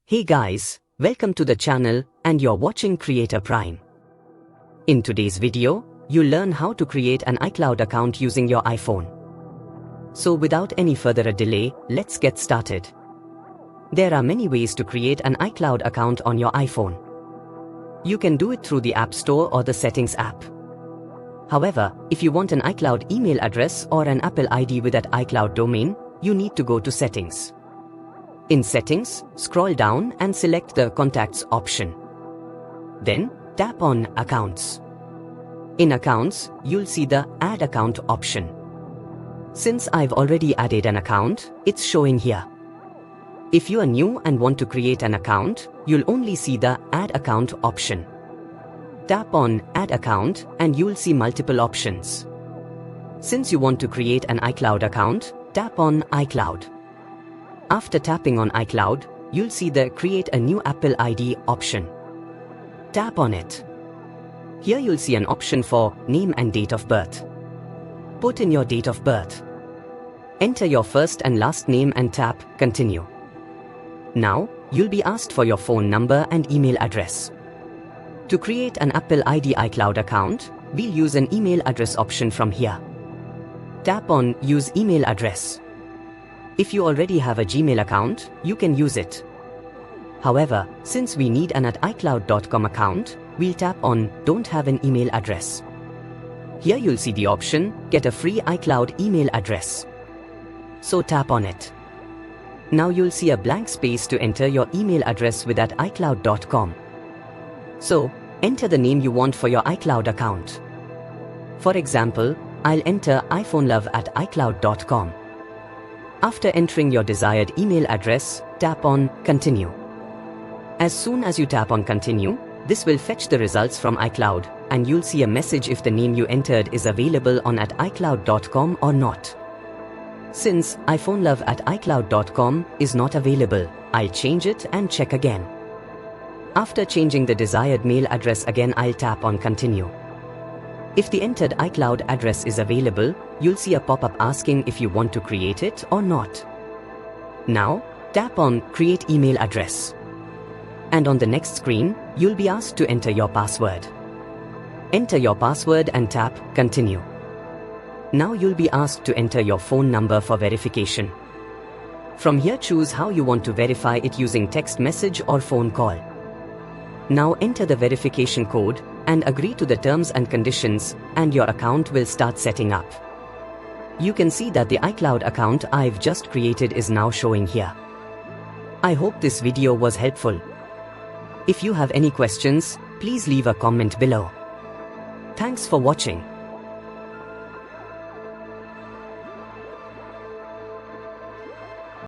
Hey guys, welcome to the channel and you're watching Creator Prime. In today's video, you'll learn how to create an iCloud account using your iPhone. So without any further delay, let's get started. There are many ways to create an iCloud account on your iPhone. You can do it through the App Store or the Settings app. However, if you want an iCloud email address or an Apple ID with that iCloud domain, you need to go to Settings. In Settings, scroll down and select the Contacts option. Then, tap on Accounts. In Accounts, you'll see the Add Account option. Since I've already added an account, it's showing here. If you are new and want to create an account, you'll only see the Add Account option. Tap on Add Account and you'll see multiple options. Since you want to create an iCloud account, tap on iCloud. After tapping on iCloud, you'll see the Create a New Apple ID option. Tap on it. Here you'll see an option for Name and Date of Birth. Put in your date of birth. Enter your first and last name and tap Continue. Now, you'll be asked for your phone number and email address. To create an Apple ID iCloud account, we'll use an email address option from here. Tap on Use Email Address. If you already have a Gmail account, you can use it. However, since we need an @iCloud.com account, we'll tap on Don't have an email address. Here you'll see the option Get a free iCloud email address. So tap on it. Now you'll see a blank space to enter your email address with @iCloud.com. So, enter the name you want for your iCloud account. For example, I'll enter iPhoneLove@iCloud.com. After entering your desired email address, tap on Continue. As soon as you tap on Continue, this will fetch the results from iCloud, and you'll see a message if the name you entered is available on @iCloud.com or not. Since iPhoneLove@iCloud.com is not available, I'll change it and check again. After changing the desired mail address again, I'll tap on Continue. If the entered iCloud address is available, you'll see a pop-up asking if you want to create it or not. Now, tap on Create Email Address. And on the next screen, you'll be asked to enter your password. Enter your password and tap Continue. Now you'll be asked to enter your phone number for verification. From here, choose how you want to verify it using text message or phone call. Now enter the verification code and agree to the terms and conditions, and your account will start setting up. You can see that the iCloud account I've just created is now showing here. I hope this video was helpful. If you have any questions, please leave a comment below. Thanks for watching.